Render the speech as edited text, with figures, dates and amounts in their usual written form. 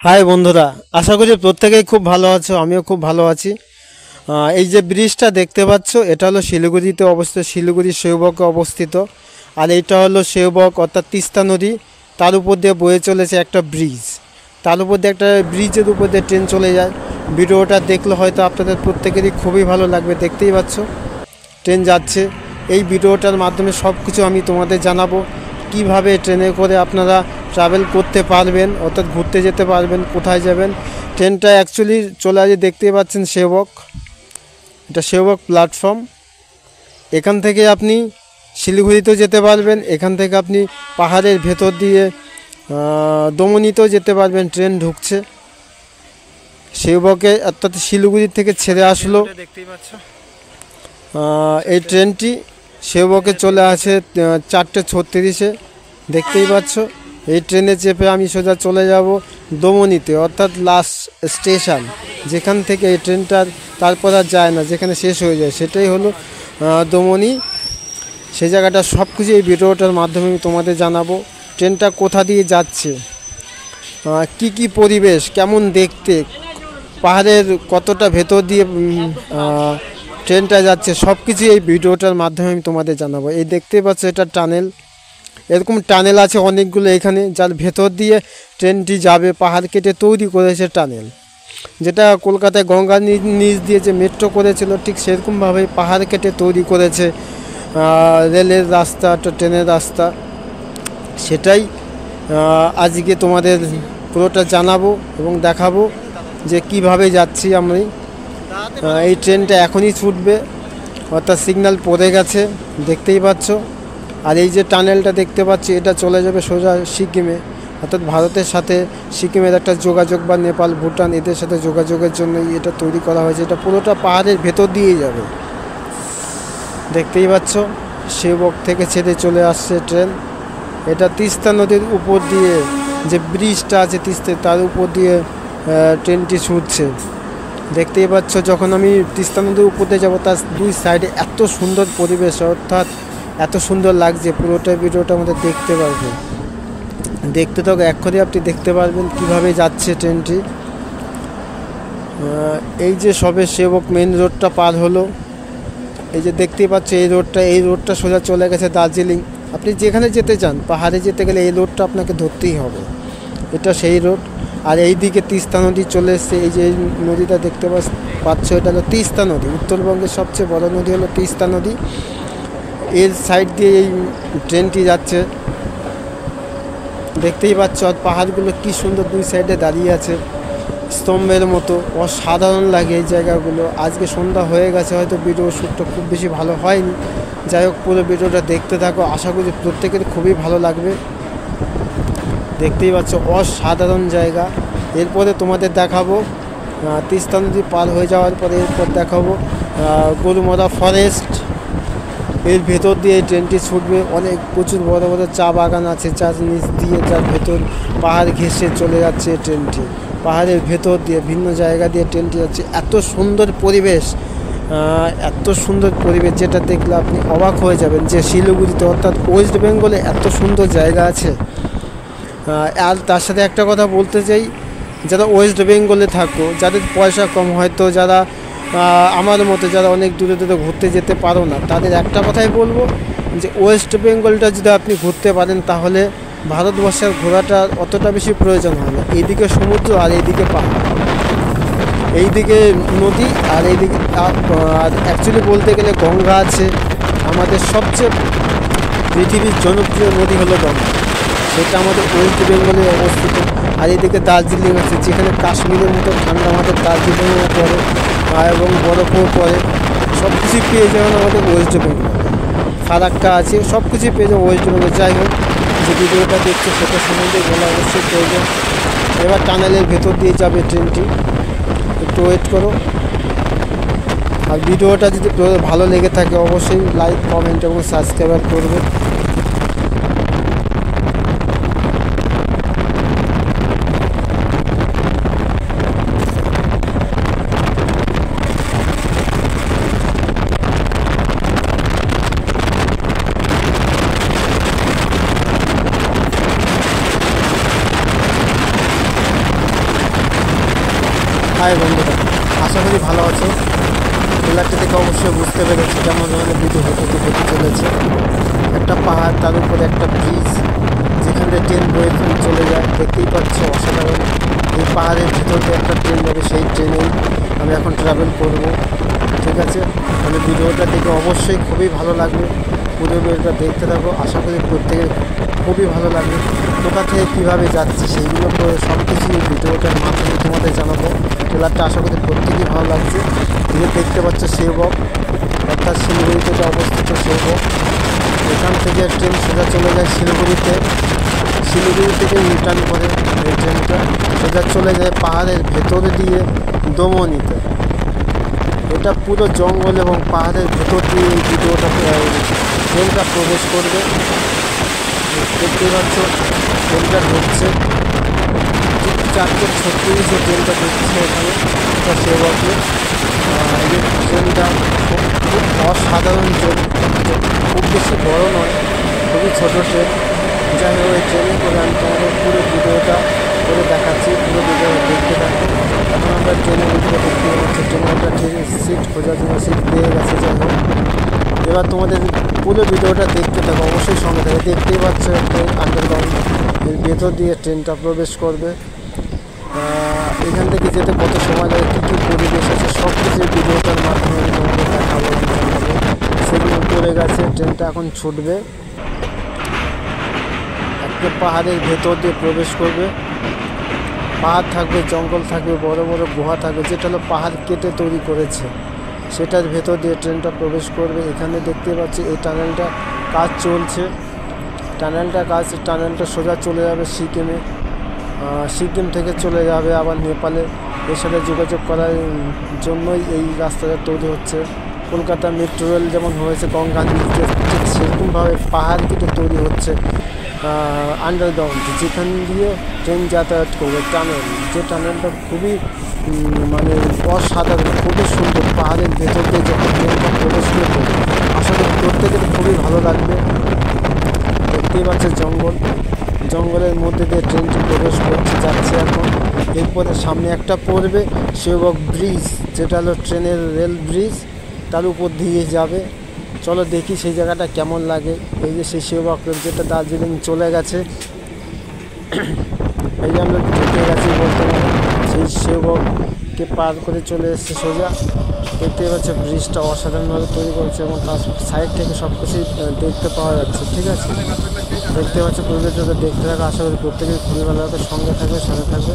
High বন্ধুরা, আশা করি প্রত্যেকেই খুব ভালো আছো। আমিও খুব ভালো আছি। এই যে ব্রিজটা দেখতে পাচ্ছ, এটা হলো শিলিগুড়িতে অবস্থিত, শিলিগুড়ি সেউবকে অবস্থিত। আর এটা হলো সেউবক অর্থাৎ তিস্তা নদী, তার উপর দিয়ে বয়ে চলেছে একটা ব্রিজ। তার উপর দিয়ে একটা ব্রিজের উপর দিয়ে ট্রেন চলে যায়। ভিডিওটা দেখলে হয়তো আপনাদের প্রত্যেকেরই খুবই ভালো লাগবে। দেখতেই পাচ্ছ ট্রেন যাচ্ছে। এই ভিডিওটার মাধ্যমে সব কিছু আমি তোমাদের জানাবো, কিভাবে ট্রেনে করে আপনারা ট্রাভেল করতে পারবেন, অর্থাৎ ঘুরতে যেতে পারবেন, কোথায় যাবেন। ট্রেনটা অ্যাকচুয়ালি চলে আসে, দেখতেই পাচ্ছেন সেউবক, এটা সেউবক প্ল্যাটফর্ম। এখান থেকে আপনি শিলিগুড়িতেও যেতে পারবেন, এখান থেকে আপনি পাহাড়ের ভেতর দিয়ে দমনিতেও যেতে পারবেন। ট্রেন ঢুকছে সেউবকে, অর্থাৎ শিলিগুড়ি থেকে ছেড়ে আসলো। দেখতেই পাচ্ছ এই ট্রেনটি সেউবকে চলে আসে 4:36-এ। দেখতেই পাচ্ছ এই ট্রেনে চেপে আমি সোজা চলে যাব দমনিতে, অর্থাৎ লাস্ট স্টেশন, যেখান থেকে এই ট্রেনটার তারপর আর যায় না, যেখানে শেষ হয়ে যায় সেটাই হলো দমনি। সেই জায়গাটা সব কিছু এই ভিডিওটার মাধ্যমে আমি তোমাদের জানাবো। ট্রেনটা কোথা দিয়ে যাচ্ছে, কি কি পরিবেশ, কেমন দেখতে, পাহাড়ের কতটা ভেতর দিয়ে ট্রেনটা যাচ্ছে, সব কিছু এই ভিডিওটার মাধ্যমে আমি তোমাদের জানাবো। এই দেখতে পাচ্ছ এটা টানেল, এরকম টানেল আছে অনেকগুলো এখানে, যার ভেতর দিয়ে ট্রেনটি যাবে। পাহাড় কেটে তৈরি করেছে টানেল, যেটা কলকাতায় গঙ্গার নিচ দিয়ে যে মেট্রো করেছিল, ঠিক সেরকমভাবে পাহাড় কেটে তৈরি করেছে রেলের রাস্তা, ট্রেনের রাস্তা। সেটাই আজকে তোমাদের পুরোটা জানাবো এবং দেখাবো যে কিভাবে যাচ্ছি আমি। এই ট্রেনটা এখনই ছুটবে, অর্থাৎ সিগন্যাল পড়ে গেছে, দেখতেই পাচ্ছ। আর এই যে টানেলটা দেখতে পাচ্ছি, এটা চলে যাবে সোজা সিকিমে, অর্থাৎ ভারতের সাথে সিকিমের একটা যোগাযোগ, বা নেপাল, ভুটান, এদের সাথে যোগাযোগের জন্য এটা তৈরি করা হয়েছে। এটা পুরোটা পাহাড়ের ভেতর দিয়েই যাবে, দেখতেই পাচ্ছ। সেউবক থেকে ছেড়ে চলে আসছে ট্রেন। এটা তিস্তা নদীর উপর দিয়ে যে ব্রিজটা আছে তিস্তা, তার উপর দিয়ে ট্রেনটি ছুটছে, দেখতেই পাচ্ছ। যখন আমি তিস্তা নদীর উপর দিয়ে যাবো, তার দুই সাইডে এত সুন্দর পরিবেশ, অর্থাৎ এত সুন্দর লাগছে। পুরোটা ভিডিওটা আমাদের দেখতে পারবেন, দেখতে তো এক্ষুনি আপনি দেখতে পারবেন কিভাবে যাচ্ছে ট্রেনটি। এই যে সবে সেউবক মেন রোডটা পার হলো, এই যে দেখতেই পাচ্ছ এই রোডটা সোজা চলে গেছে দার্জিলিং। আপনি যেখানে যেতে চান, পাহাড়ে যেতে গেলে এই রোডটা আপনাকে ধরতেই হবে, এটা সেই রোড। আর এই দিকে তিস্তা নদী চলে এসছে। এই যে এই নদীটা দেখতে পাচ্ছ, এটা হলো তিস্তা নদী। উত্তরবঙ্গের সবচেয়ে বড় নদী হলো তিস্তা নদী। এর সাইড দিয়ে এই ট্রেনটি যাচ্ছে, দেখতেই পাচ্ছ। আর পাহাড়গুলো কি সুন্দর দুই সাইডে দাঁড়িয়ে আছে, স্তম্ভের মতো, অসাধারণ লাগে এই জায়গাগুলো। আজকে সন্ধ্যা হয়ে গেছে, হয়তো ভিডিও শ্যুটটা খুব বেশি ভালো হয়নি। যাই হোক, পুরো ভিডিওটা দেখতে থাকো, আশা করি প্রত্যেকের খুবই ভালো লাগবে। দেখতেই পাচ্ছ অসাধারণ জায়গা। এরপরে তোমাদের দেখাবো তিস্তা নদী পার হয়ে যাওয়ার পরে, এরপর দেখাবো গরুমারা ফরেস্ট। এর ভেতর দিয়ে ট্রেনটি ছুটবে। প্রচুর বড় বড় চা বাগান আছে, যার নিচ দিয়ে, যার ভেতর পাহাড় ঘেঁষে চলে যাচ্ছে ট্রেনটি। পাহাড়ের ভেতর দিয়ে ভিন্ন জায়গা দিয়ে ট্রেনটি যাচ্ছে। এত সুন্দর পরিবেশ, এত সুন্দর পরিবেশ, যেটা দেখলে আপনি অবাক হয়ে যাবেন যে শিলিগুড়িতে, অর্থাৎ ওয়েস্ট বেঙ্গলে এত সুন্দর জায়গা আছে। আর তার সাথে একটা কথা বলতে চাই, যারা ওয়েস্ট বেঙ্গলে থাকো, যাদের পয়সা কম, হয়তো যারা আমার মতো যারা অনেক দূরে দূরে ঘুরতে যেতে পারো না, তাদের একটা কথাই বলবো যে ওয়েস্ট বেঙ্গলটা যদি আপনি ঘুরতে পারেন, তাহলে ভারতবর্ষের ঘোরাটা অতটা বেশি প্রয়োজন হয় না। এইদিকে সমুদ্র আর এইদিকে পাহাড়, এইদিকে নদী, আর এইদিকে আর অ্যাকচুয়ালি বলতে গেলে গঙ্গা আছে। আমাদের সবচেয়ে পৃথিবীর জনপ্রিয় নদী হলো গঙ্গা, সেটা আমাদের ওয়েস্ট বেঙ্গলে অবস্থিত। আর এদিকে দার্জিলিং আছে, যেখানে কাশ্মীরের মতো ঠান্ডা আমাদের দার্জিলিংও পড়ে, এবং বরফও পড়ে। সব কিছুই পেয়ে যাবেন আমাদের ওয়েস্ট বেঙ্গল। ফারাক্কা আছে, সব কিছুই পেয়ে যাবেন ওয়েস্ট বেঙ্গল। যাই হোক, যে ভিডিওটা দেখছে সেটা সম্বন্ধে বলা অবশ্যই প্রয়োজন। এবার টানেলের ভেতর দিয়ে যাবে ট্রেনটি, একটু ওয়েট করো। আর ভিডিওটা যদি ভালো লেগে থাকে, অবশ্যই লাইক, কমেন্ট এবং সাবস্ক্রাইব করবে। হাই বন্ধুরা, আশা করি ভালো আছো। ট্রেলারটা থেকে অবশ্যই বুঝতে পেরেছি কেমন ধরনের ভিডিও হতে চলেছে। একটা পাহাড়, তার উপরে একটা ব্রিজ, যেখানে ট্রেন বয়ে চলে যায়, দেখতেই পাচ্ছ অসাধারণ। এই পাহাড়ের ভিতর দিয়ে একটা ট্রেন যাবে, সেই ট্রেনেই আমি এখন ট্রাভেল করব। ঠিক আছে, মানে ভিডিওটা দেখে অবশ্যই খুবই ভালো লাগবে। পুরো ভিডিওটা দেখতে থাকো, আশা করি প্রত্যেকের খুবই ভালো লাগবে। কোথা থেকে কীভাবে যাচ্ছি সেইগুলো সব কিছুই ভিডিওটার মাধ্যমে তোমাদের জানাবো। ট্রেলারটা আশা করি প্রত্যেকেই ভালো লাগছে। যে দেখতে পাচ্ছ সেবক, অর্থাৎ শিলিগুড়িতে যে অবস্থিত সেবক, এখান থেকে ট্রেন সোজা চলে যায় শিলিগুড়িতে। শিলিগুড়ি থেকে রিটার্ন করে এই ট্রেনটা সোজা চলে যায় পাহাড়ের ভেতরে দিয়ে দমনিতে। এটা পুরো জঙ্গল এবং পাহাড়ের ভেতর দিয়ে এই ভিডিওটা ট্রেনটা প্রবেশ করবে। দেখতে পাচ্ছ ট্রেনটা ঢুকছে, ঠিক 4:36 ট্রেনটা ঢুকছে এখানে সেবকে। এই ট্রেনটা খুব অসাধারণ ট্রেন, খুব বেশি বড় নয়, খুবই ছোটো ট্রেন। যাই হোক, এই ট্রেনে করে আমি তোমাদের পুরো ভিডিওটা করে দেখাচ্ছি, পুরো ভিডিওটা দেখতে থাকবো। এখন আমরা ট্রেনের ভিতরে দেখতে পাচ্ছি, ট্রেনে একটা সিট খোঁজার জন্য সিট পেয়ে গেছে। যাই হোক, এবার তোমাদের পুরো ভিডিওটা দেখতে থাকো, অবশ্যই সঙ্গে থাকে। দেখতেই পাচ্ছ ট্রেন আন্ডারগ্রাউন্ড এর ভেতর দিয়ে ট্রেনটা প্রবেশ করবে। এখান থেকে যেতে কত সময় লাগে, কী কী পরিবেশ আছে, সব কিছু ভিডিওটার মাধ্যমে আমি তোমাদের দেখাবো। সেগুলো পড়ে গেছে, ট্রেনটা এখন ছুটবে, একটা পাহাড়ের ভেতর দিয়ে প্রবেশ করবে। পাহাড় থাকবে, জঙ্গল থাকবে, বড় বড় গুহা থাকবে, যেটা হলো পাহাড় কেটে তৈরি করেছে, সেটার ভেতর দিয়ে ট্রেনটা প্রবেশ করবে। এখানে দেখতে পাচ্ছি এই টানেলটা কাজ চলছে, টানেলটা সোজা চলে যাবে সিকিমে। সিকিম থেকে চলে যাবে আবার নেপালে। এর সাথে যোগাযোগ করার জন্যই এই রাস্তাটা তৈরি হচ্ছে। কলকাতা মেট্রো রেল যেমন হয়েছে গঙ্গা নদীতে, ঠিক সেরকমভাবে পাহাড় কেটে তৈরি হচ্ছে আন্ডারগ্রাউন্ড, যেখান দিয়ে ট্রেন যাতায়াত করবে। যে টানেলটা খুবই মানে অসাধারণ, খুবই সুন্দর। পাহাড়ের ভেতর দিয়ে যখন ট্রেনটা প্রবেশ করবে, আসলে প্রত্যেকের খুবই ভালো লাগবে। দেখতেই পাচ্ছে জঙ্গলের মধ্যে দিয়ে ট্রেনটি প্রবেশ করছে, যাচ্ছে এখন। এরপরে সামনে একটা পড়বে সেবক ব্রিজ, যেটা হলো ট্রেনের রেল ব্রিজ, তার উপর দিয়ে যাবে। চলো দেখি সেই জায়গাটা কেমন লাগে। এই যে সেই সেবক, যেটা দার্জিলিং চলে গেছে, এই যে আমরা ঢুকে গেছি বলতে পারি। সেই সেবককে পার করে চলে এসছে সোজা। দেখতে পাচ্ছে ব্রিজটা অসাধারণভাবে তৈরি করেছে এবং তার সাইড থেকে সব কিছুই দেখতে পাওয়া যাচ্ছে। ঠিক আছে, দেখতে পাচ্ছে পরিবেশটা দেখতে থাকা, আশা করি প্রত্যেকের খুবই ভালো লাগে। সঙ্গে থাকবে, সাথে থাকবে।